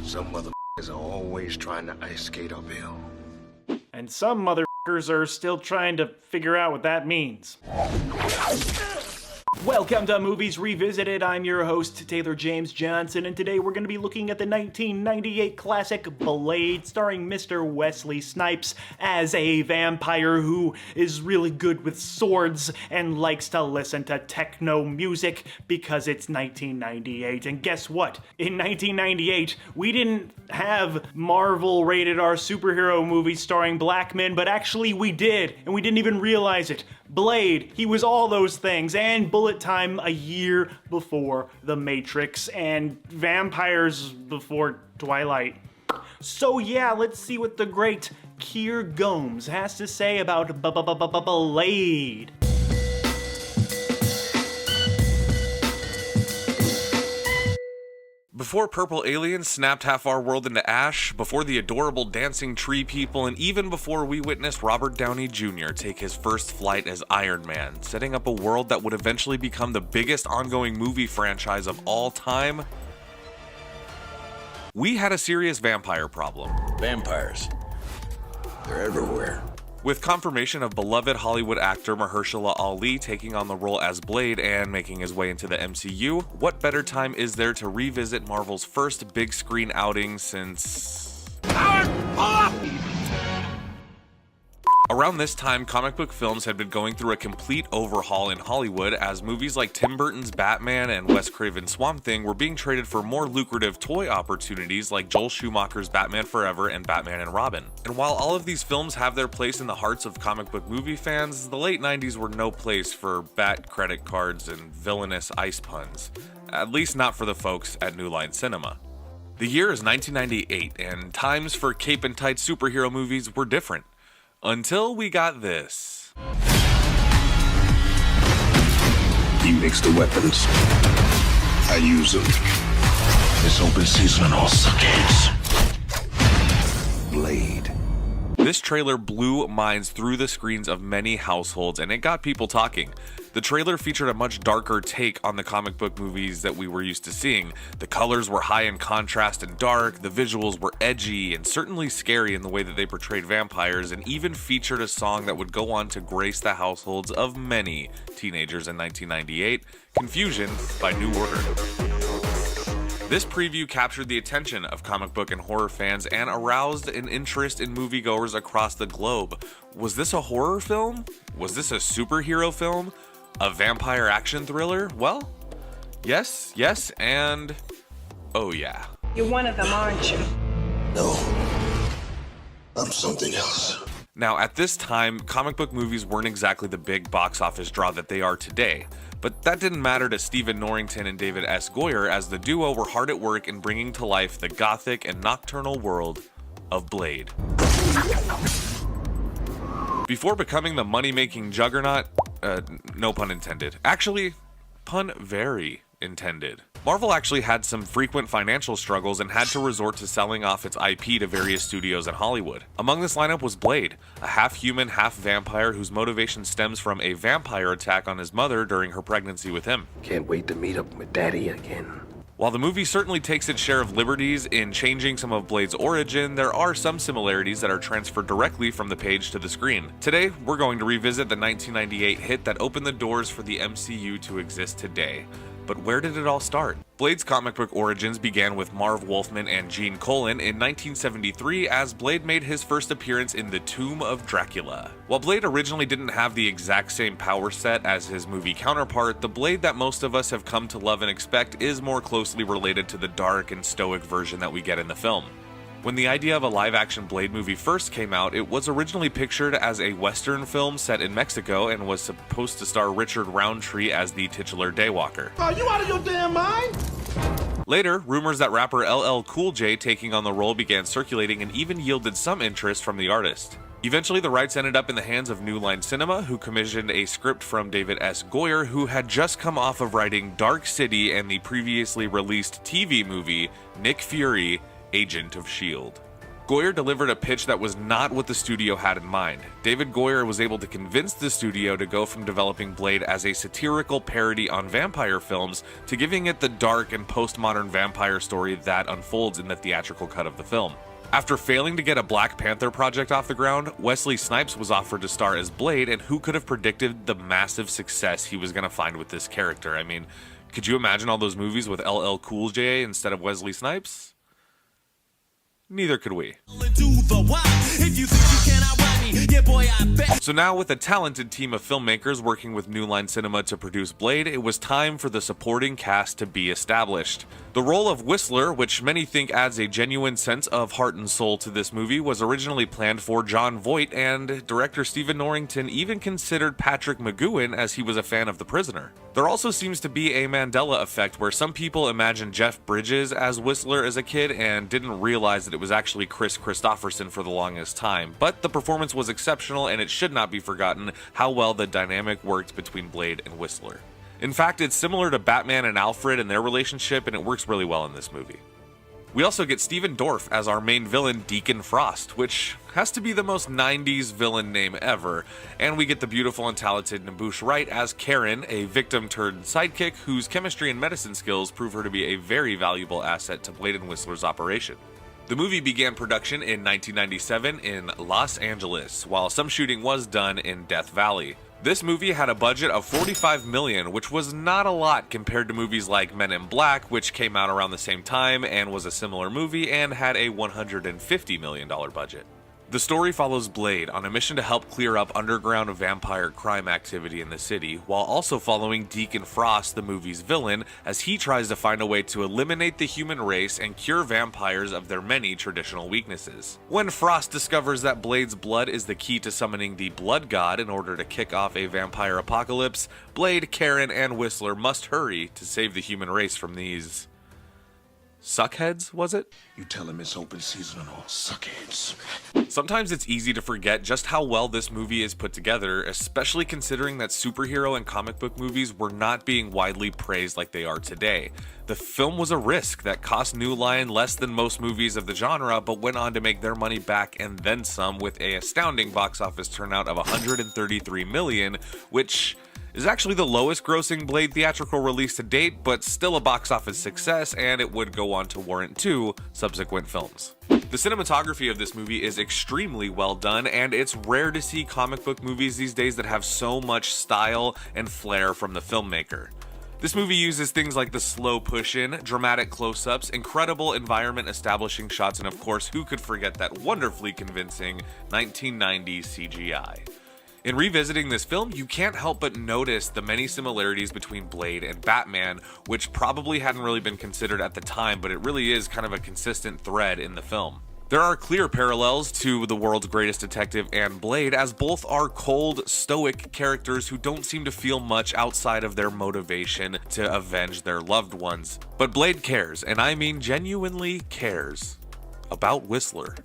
Some motherfuckers are always trying to ice skate uphill. And some motherfuckers are still trying to figure out what that means. Welcome to Movies Revisited. I'm your host, Taylor James Johnson, and today we're going to be looking at the 1998 classic Blade, starring Mr. Wesley Snipes as a vampire who is really good with swords and likes to listen to techno music because it's 1998. And guess what? In 1998, we didn't have Marvel rated R superhero movies starring black men, but actually we did, and we didn't even realize it. Blade, he was all those things, and Bullet Time a year before The Matrix, and vampires before Twilight. So yeah, let's see what the great Keir Gomes has to say about Blade. Before purple aliens snapped half our world into ash, before the adorable dancing tree people, and even before we witnessed Robert Downey Jr. take his first flight as Iron Man, setting up a world that would eventually become the biggest ongoing movie franchise of all time, we had a serious vampire problem. Vampires. They're everywhere. With confirmation of beloved Hollywood actor Mahershala Ali taking on the role as Blade and making his way into the MCU, what better time is there to revisit Marvel's first big screen outing since... Around this time, comic book films had been going through a complete overhaul in Hollywood as movies like Tim Burton's Batman and Wes Craven's Swamp Thing were being traded for more lucrative toy opportunities like Joel Schumacher's Batman Forever and Batman and Robin. And while all of these films have their place in the hearts of comic book movie fans, the late 90s were no place for bat credit cards and villainous ice puns. At least not for the folks at New Line Cinema. The year is 1998, and times for cape and tight superhero movies were different. Until we got this. He makes the weapons. I use them. It's open season on all suckheads. Blade. This trailer blew minds through the screens of many households, and it got people talking. The trailer featured a much darker take on the comic book movies that we were used to seeing. The colors were high in contrast and dark, the visuals were edgy and certainly scary in the way that they portrayed vampires, and even featured a song that would go on to grace the households of many teenagers in 1998, Confusion by New Order. This preview captured the attention of comic book and horror fans and aroused an interest in moviegoers across the globe. Was this a horror film? Was this a superhero film? A vampire action thriller? Well, yes, and oh yeah. You're one of them, aren't you? No. I'm something else. Now, at this time, comic book movies weren't exactly the big box office draw that they are today. But that didn't matter to Stephen Norrington and David S. Goyer, as the duo were hard at work in bringing to life the gothic and nocturnal world of Blade. Before becoming the money-making juggernaut, no pun intended. Actually, pun very intended. Marvel actually had some frequent financial struggles and had to resort to selling off its IP to various studios in Hollywood. Among this lineup was Blade, a half-human, half-vampire whose motivation stems from a vampire attack on his mother during her pregnancy with him. Can't wait to meet up with Daddy again. While the movie certainly takes its share of liberties in changing some of Blade's origin, there are some similarities that are transferred directly from the page to the screen. Today, we're going to revisit the 1998 hit that opened the doors for the MCU to exist today. But where did it all start? Blade's comic book origins began with Marv Wolfman and Gene Colan in 1973 as Blade made his first appearance in The Tomb of Dracula. While Blade originally didn't have the exact same power set as his movie counterpart, the Blade that most of us have come to love and expect is more closely related to the dark and stoic version that we get in the film. When the idea of a live-action Blade movie first came out, it was originally pictured as a Western film set in Mexico and was supposed to star Richard Roundtree as the titular Daywalker. Are you out of your damn mind? Later, rumors that rapper LL Cool J taking on the role began circulating and even yielded some interest from the artist. Eventually, the rights ended up in the hands of New Line Cinema, who commissioned a script from David S. Goyer, who had just come off of writing Dark City and the previously released TV movie Nick Fury, Agent of S.H.I.E.L.D. Goyer delivered a pitch that was not what the studio had in mind. David Goyer was able to convince the studio to go from developing Blade as a satirical parody on vampire films to giving it the dark and postmodern vampire story that unfolds in the theatrical cut of the film. After failing to get a Black Panther project off the ground, Wesley Snipes was offered to star as Blade, and who could have predicted the massive success he was going to find with this character? I mean, could you imagine all those movies with LL Cool J instead of Wesley Snipes? Neither could we. So now, with a talented team of filmmakers working with New Line Cinema to produce Blade, it was time for the supporting cast to be established. The role of Whistler, which many think adds a genuine sense of heart and soul to this movie, was originally planned for Jon Voight, and director Stephen Norrington even considered Patrick McGoohan, as he was a fan of The Prisoner. There also seems to be a Mandela effect where some people imagined Jeff Bridges as Whistler as a kid and didn't realize that it was actually Chris Christopherson for the longest time, but the performance was exceptional, and it should not be forgotten how well the dynamic worked between Blade and Whistler. In fact, it's similar to Batman and Alfred and their relationship, and it works really well in this movie. We also get Stephen Dorff as our main villain, Deacon Frost, which has to be the most 90s villain name ever, and we get the beautiful and talented Nabush Wright as Karen, a victim-turned-sidekick whose chemistry and medicine skills prove her to be a very valuable asset to Blade and Whistler's operation. The movie began production in 1997 in Los Angeles, while some shooting was done in Death Valley. This movie had a budget of $45 million, which was not a lot compared to movies like Men in Black, which came out around the same time and was a similar movie and had a $150 million budget. The story follows Blade on a mission to help clear up underground vampire crime activity in the city, while also following Deacon Frost, the movie's villain, as he tries to find a way to eliminate the human race and cure vampires of their many traditional weaknesses. When Frost discovers that Blade's blood is the key to summoning the Blood God in order to kick off a vampire apocalypse, Blade, Karen, and Whistler must hurry to save the human race from these suckheads, was it? You tell him it's open season on all suckheads. Sometimes it's easy to forget just how well this movie is put together, especially considering that superhero and comic book movies were not being widely praised like they are today. The film was a risk that cost New Line less than most movies of the genre, but went on to make their money back and then some, with an astounding box office turnout of $133 million, which is actually the lowest grossing Blade theatrical release to date, but still a box office success, and it would go on to warrant 2 subsequent films. The cinematography of this movie is extremely well done, and it's rare to see comic book movies these days that have so much style and flair from the filmmaker. This movie uses things like the slow push-in, dramatic close-ups, incredible environment establishing shots, and of course, who could forget that wonderfully convincing 1990s CGI. In revisiting this film, you can't help but notice the many similarities between Blade and Batman, which probably hadn't really been considered at the time, but it really is kind of a consistent thread in the film. There are clear parallels to The World's Greatest Detective and Blade, as both are cold, stoic characters who don't seem to feel much outside of their motivation to avenge their loved ones. But Blade cares, and I mean genuinely cares, about Whistler.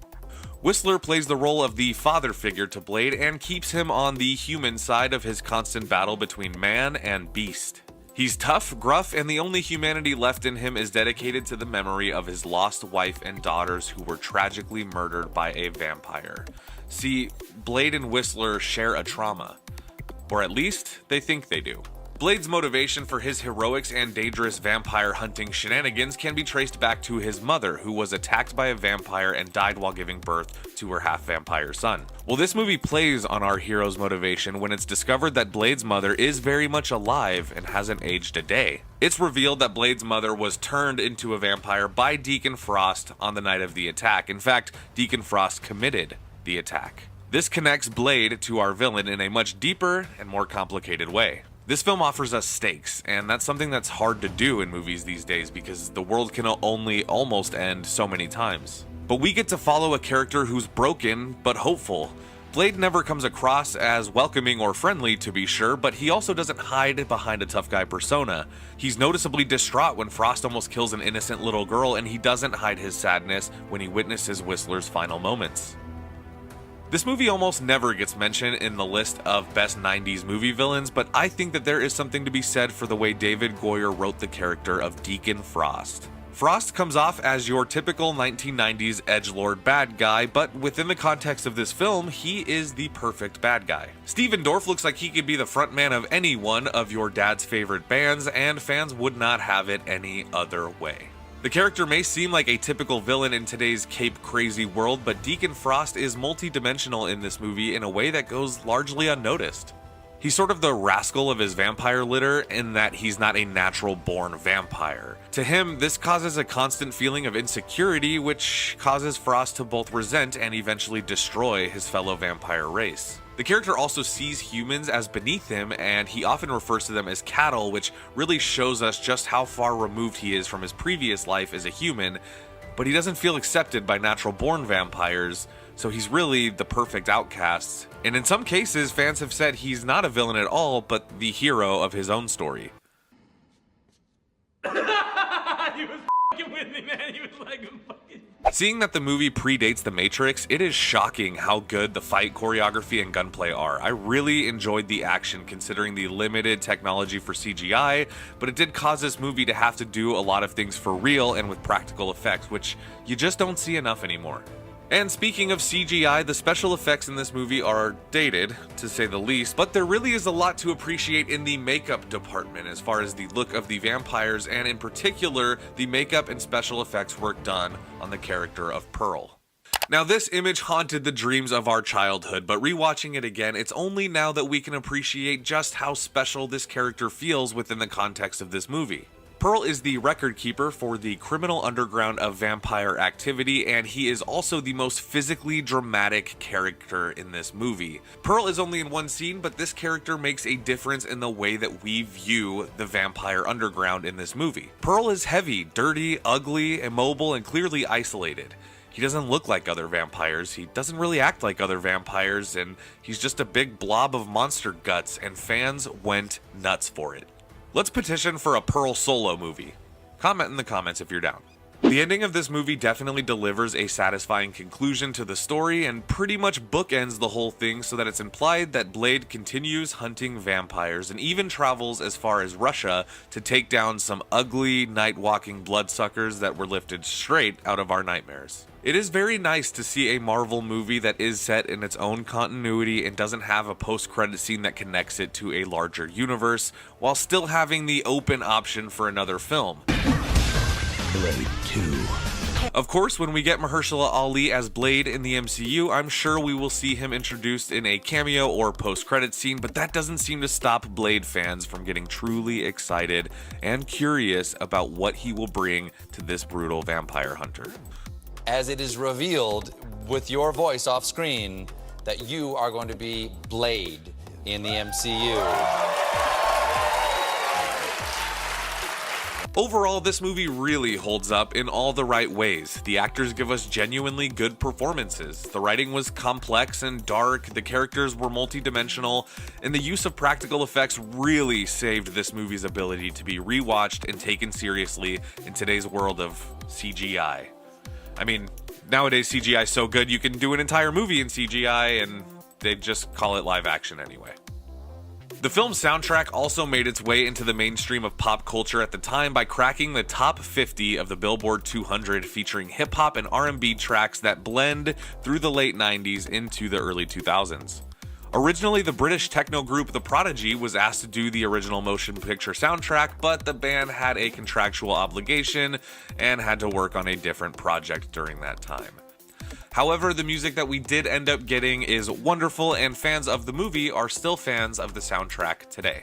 Whistler plays the role of the father figure to Blade and keeps him on the human side of his constant battle between man and beast. He's tough, gruff, and the only humanity left in him is dedicated to the memory of his lost wife and daughters who were tragically murdered by a vampire. See, Blade and Whistler share a trauma. Or at least, they think they do. Blade's motivation for his heroics and dangerous vampire hunting shenanigans can be traced back to his mother, who was attacked by a vampire and died while giving birth to her half-vampire son. Well, this movie plays on our hero's motivation when it's discovered that Blade's mother is very much alive and hasn't aged a day. It's revealed that Blade's mother was turned into a vampire by Deacon Frost on the night of the attack. In fact, Deacon Frost committed the attack. This connects Blade to our villain in a much deeper and more complicated way. This film offers us stakes, and that's something that's hard to do in movies these days because the world can only almost end so many times. But we get to follow a character who's broken but hopeful. Blade never comes across as welcoming or friendly, to be sure, but he also doesn't hide behind a tough guy persona. He's noticeably distraught when Frost almost kills an innocent little girl, and he doesn't hide his sadness when he witnesses Whistler's final moments. This movie almost never gets mentioned in the list of best 90s movie villains, but I think that there is something to be said for the way David Goyer wrote the character of Deacon Frost. Frost comes off as your typical 1990s edgelord bad guy, but within the context of this film, he is the perfect bad guy. Steven Dorff looks like he could be the frontman of any one of your dad's favorite bands, and fans would not have it any other way. The character may seem like a typical villain in today's cape-crazy world, but Deacon Frost is multi-dimensional in this movie in a way that goes largely unnoticed. He's sort of the rascal of his vampire litter in that he's not a natural-born vampire. To him, this causes a constant feeling of insecurity, which causes Frost to both resent and eventually destroy his fellow vampire race. The character also sees humans as beneath him, and he often refers to them as cattle, which really shows us just how far removed he is from his previous life as a human, but he doesn't feel accepted by natural-born vampires, so he's really the perfect outcast. And in some cases, fans have said he's not a villain at all, but the hero of his own story. He was f***ing with me, man. He was like fucking... Seeing that the movie predates The Matrix, it is shocking how good the fight choreography and gunplay are. I really enjoyed the action considering the limited technology for CGI, but it did cause this movie to have to do a lot of things for real and with practical effects, which you just don't see enough anymore. And speaking of CGI, the special effects in this movie are dated, to say the least, but there really is a lot to appreciate in the makeup department as far as the look of the vampires, and in particular, the makeup and special effects work done on the character of Pearl. Now, this image haunted the dreams of our childhood, but rewatching it again, it's only now that we can appreciate just how special this character feels within the context of this movie. Pearl is the record keeper for the criminal underground of vampire activity, and he is also the most physically dramatic character in this movie. Pearl is only in one scene, but this character makes a difference in the way that we view the vampire underground in this movie. Pearl is heavy, dirty, ugly, immobile, and clearly isolated. He doesn't look like other vampires, he doesn't really act like other vampires, and he's just a big blob of monster guts, and fans went nuts for it. Let's petition for a Pearl solo movie. Comment in the comments if you're down. The ending of this movie definitely delivers a satisfying conclusion to the story and pretty much bookends the whole thing so that it's implied that Blade continues hunting vampires and even travels as far as Russia to take down some ugly, night-walking bloodsuckers that were lifted straight out of our nightmares. It is very nice to see a Marvel movie that is set in its own continuity and doesn't have a post-credit scene that connects it to a larger universe, while still having the open option for another film. Blade 2. Of course, when we get Mahershala Ali as Blade in the MCU, I'm sure we will see him introduced in a cameo or post-credit scene, but that doesn't seem to stop Blade fans from getting truly excited and curious about what he will bring to this brutal vampire hunter. As it is revealed with your voice off screen that you are going to be Blade in the MCU. Overall, this movie really holds up in all the right ways. The actors give us genuinely good performances. The writing was complex and dark, the characters were multi-dimensional, and the use of practical effects really saved this movie's ability to be rewatched and taken seriously in today's world of CGI. I mean, nowadays CGI is so good you can do an entire movie in CGI and they just call it live action anyway. The film's soundtrack also made its way into the mainstream of pop culture at the time by cracking the top 50 of the Billboard 200, featuring hip-hop and R&B tracks that blend through the late 90s into the early 2000s. Originally, the British techno group The Prodigy was asked to do the original motion picture soundtrack, but the band had a contractual obligation and had to work on a different project during that time. However, the music that we did end up getting is wonderful, and fans of the movie are still fans of the soundtrack today.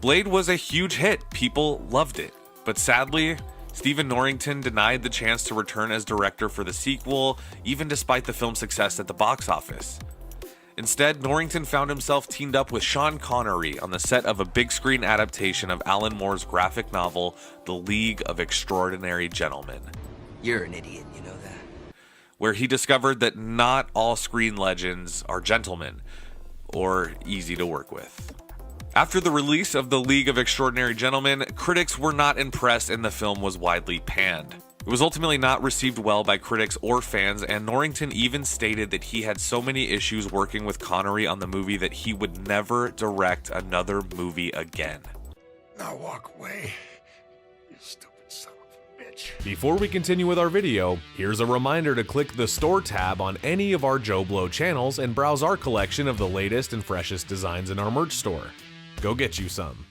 Blade was a huge hit, people loved it, but sadly, Stephen Norrington denied the chance to return as director for the sequel, even despite the film's success at the box office. Instead, Norrington found himself teamed up with Sean Connery on the set of a big screen adaptation of Alan Moore's graphic novel, The League of Extraordinary Gentlemen. You're an idiot, you know that? Where he discovered that not all screen legends are gentlemen, or easy to work with. After the release of The League of Extraordinary Gentlemen, critics were not impressed and the film was widely panned. It was ultimately not received well by critics or fans, and Norrington even stated that he had so many issues working with Connery on the movie that he would never direct another movie again. Now walk away, you stupid son of a bitch. bitch. Before we continue with our video, here's a reminder to click the Store tab on any of our Joe Blow channels and browse our collection of the latest and freshest designs in our merch store. Go get you some.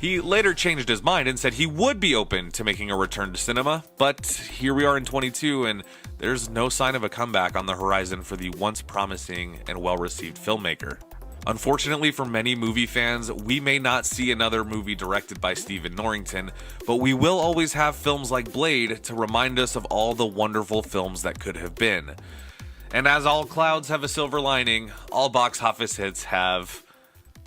He later changed his mind and said he would be open to making a return to cinema, but here we are in 22 and there's no sign of a comeback on the horizon for the once promising and well-received filmmaker. Unfortunately for many movie fans, we may not see another movie directed by Stephen Norrington, but we will always have films like Blade to remind us of all the wonderful films that could have been. And as all clouds have a silver lining, all box office hits have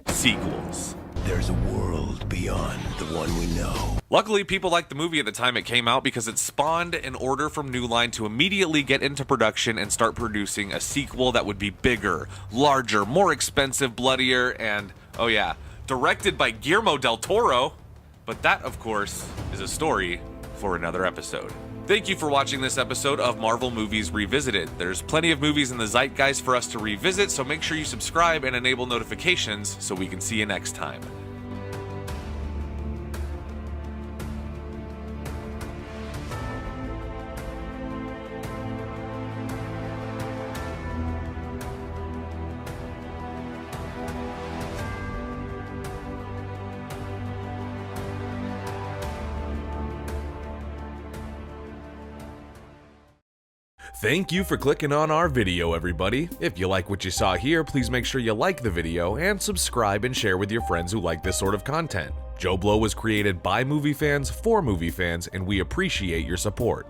sequels. There's a world beyond the one we know. Luckily, people liked the movie at the time it came out because it spawned an order from New Line to immediately get into production and start producing a sequel that would be bigger, larger, more expensive, bloodier, and, oh yeah, directed by Guillermo del Toro. But that, of course, is a story for another episode. Thank you for watching this episode of Marvel Movies Revisited. There's plenty of movies in the zeitgeist for us to revisit, so make sure you subscribe and enable notifications so we can see you next time. Thank you for clicking on our video, everybody. If you like what you saw here, please make sure you like the video and subscribe and share with your friends who like this sort of content. Joe Blow was created by movie fans for movie fans, and we appreciate your support.